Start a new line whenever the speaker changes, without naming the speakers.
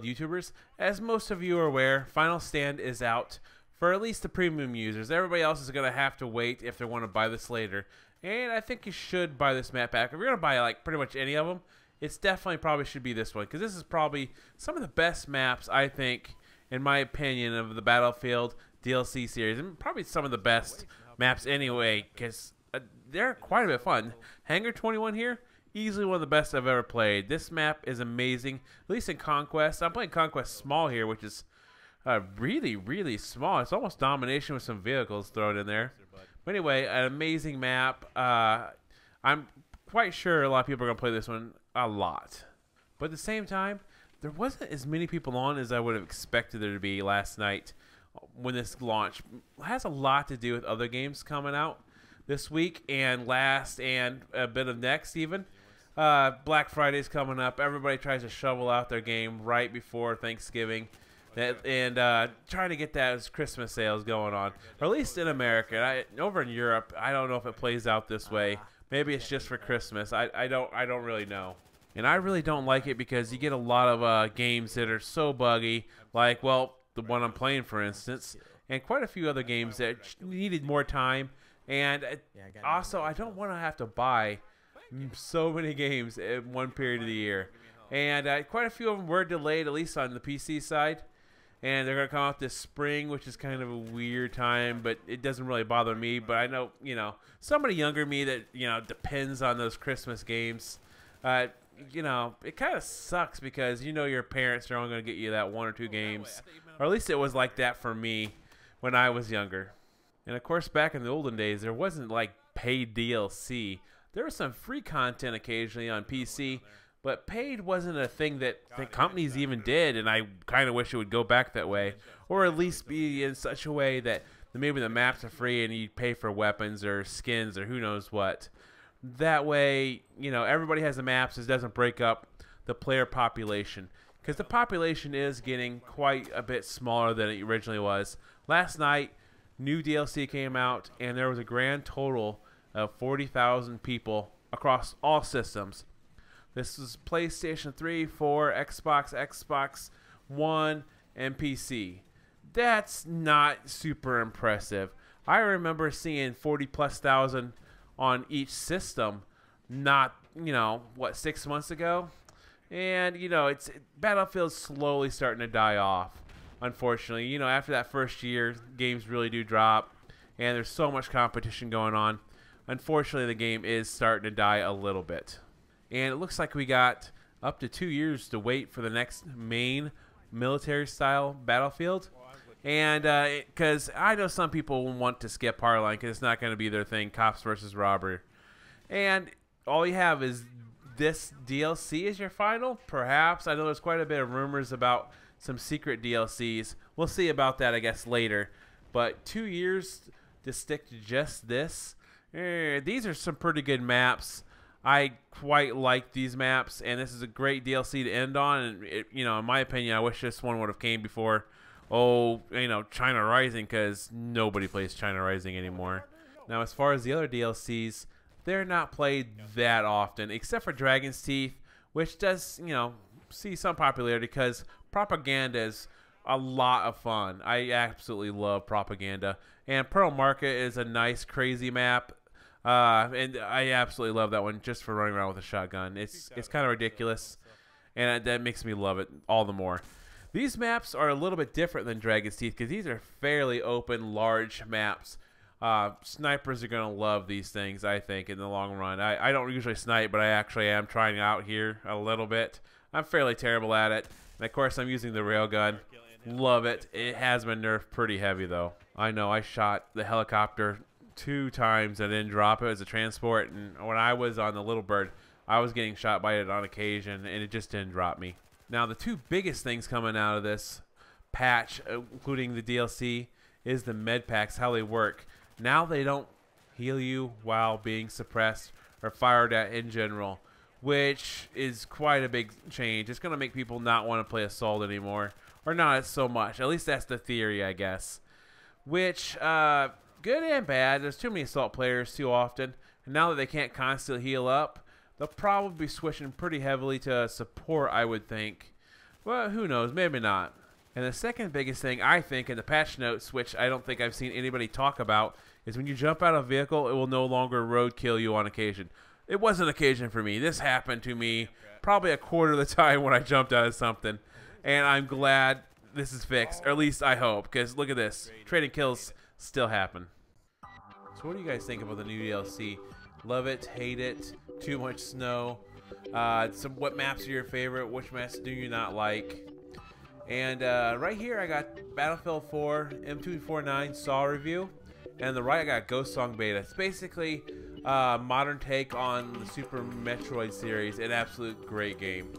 Battlefield YouTubers. As most of you are aware, Final Stand is out for at least the premium users. Everybody else is going to have to wait if they want to buy this later. And I think you should buy this map pack. If you're going to buy like pretty much any of them, it's definitely probably should be this one, because this is probably some of the best maps, I think, in my opinion, of the Battlefield DLC series, and probably some of the best maps anyway, because they're quite a bit fun. Hangar 21 here, easily one of the best I've ever played. This map is amazing, at least in Conquest. I'm playing Conquest Small here, which is really, really small. It's almost domination with some vehicles thrown in there. But anyway, an amazing map. I'm quite sure a lot of people are going to play this one a lot. But at the same time, there wasn't as many people on as I would have expected there to be last night when this launched. It has a lot to do with other games coming out this week and last and a bit of next even. Black Friday's coming up. Everybody tries to shovel out their game right before Thanksgiving and trying to get that as Christmas sales going on, or at least in America. Over in Europe, I don't know if it plays out this way. Maybe it's just for Christmas. I don't really know. And I really don't like it because you get a lot of games that are so buggy, like, well, the one I'm playing, for instance, and quite a few other games that needed more time. And also, I don't want to have to buy so many games in one period of the year. And quite a few of them were delayed, at least on the PC side. And they're going to come out this spring, which is kind of a weird time, but it doesn't really bother me. But I know, somebody younger than me that, depends on those Christmas games. It kind of sucks because your parents are only going to get you that 1 or 2 games. Or at least it was like that for me when I was younger. And of course, back in the olden days, there wasn't like paid DLC. There was some free content occasionally on PC, but paid wasn't a thing that the companies even did, and I kind of wish it would go back that way. Or at least be in such a way that maybe the maps are free and you pay for weapons or skins or who knows what. That way, everybody has the maps. It doesn't break up the player population, because the population is getting quite a bit smaller than it originally was. Last night, new DLC came out, and there was a grand total of 40,000 people across all systems. This is PlayStation 3, 4, Xbox One, and PC. That's not super impressive. I remember seeing 40,000+ on each system not, 6 months ago? And, Battlefield's slowly starting to die off, unfortunately. After that first year, games really do drop, and there's so much competition going on. Unfortunately, the game is starting to die a little bit. And it looks like we got up to 2 years to wait for the next main military-style Battlefield. And because I know some people want to skip Hardline because it's not going to be their thing, cops versus robber. And all you have is this DLC as your final, perhaps. I know there's quite a bit of rumors about some secret DLCs. We'll see about that, I guess, later. But 2 years to stick to just this. These are some pretty good maps. I quite like these maps, and this is a great DLC to end on. And in my opinion, I wish this one would have came before, China Rising, because nobody plays China Rising anymore. Now, as far as the other DLCs, they're not played that often, except for Dragon's Teeth, which does, see some popularity because Propaganda is a lot of fun. I absolutely love Propaganda. And Pearl Market is a nice, crazy map. And I absolutely love that one just for running around with a shotgun. It's kind of ridiculous, and that makes me love it all the more. These maps are a little bit different than Dragon's Teeth because these are fairly open, large maps. Snipers are going to love these things, I think, in the long run. I don't usually snipe, but I actually am trying out here a little bit. I'm fairly terrible at it. And, of course, I'm using the railgun. Love it. It has been nerfed pretty heavy, though. I know I shot the helicopter 2 times and didn't drop it as a transport, and when I was on the Little Bird, I was getting shot by it on occasion, and it just didn't drop me. Now, the 2 biggest things coming out of this patch, including the DLC, is the med packs, how they work. Now they don't heal you while being suppressed or fired at in general, which is quite a big change. It's going to make people not want to play Assault anymore, or not so much. At least that's the theory, I guess. Which, good and bad. There's too many Assault players too often, and now that they can't constantly heal up, they'll probably be switching pretty heavily to support, I would think. Well, who knows? Maybe not. And the second biggest thing, I think, in the patch notes, which I don't think I've seen anybody talk about, is when you jump out of a vehicle, it will no longer roadkill you on occasion. It was an occasion for me. This happened to me probably a quarter of the time when I jumped out of something. And I'm glad this is fixed, or at least I hope, because look at this. Trading kills still happen. So what do you guys think about the new DLC? Love it, hate it, too much snow? What maps are your favorite? Which maps do you not like? And right here I got Battlefield 4 M249 Saw review, and on the right I got Ghost Song Beta. It's basically a modern take on the Super Metroid series. An absolute great game.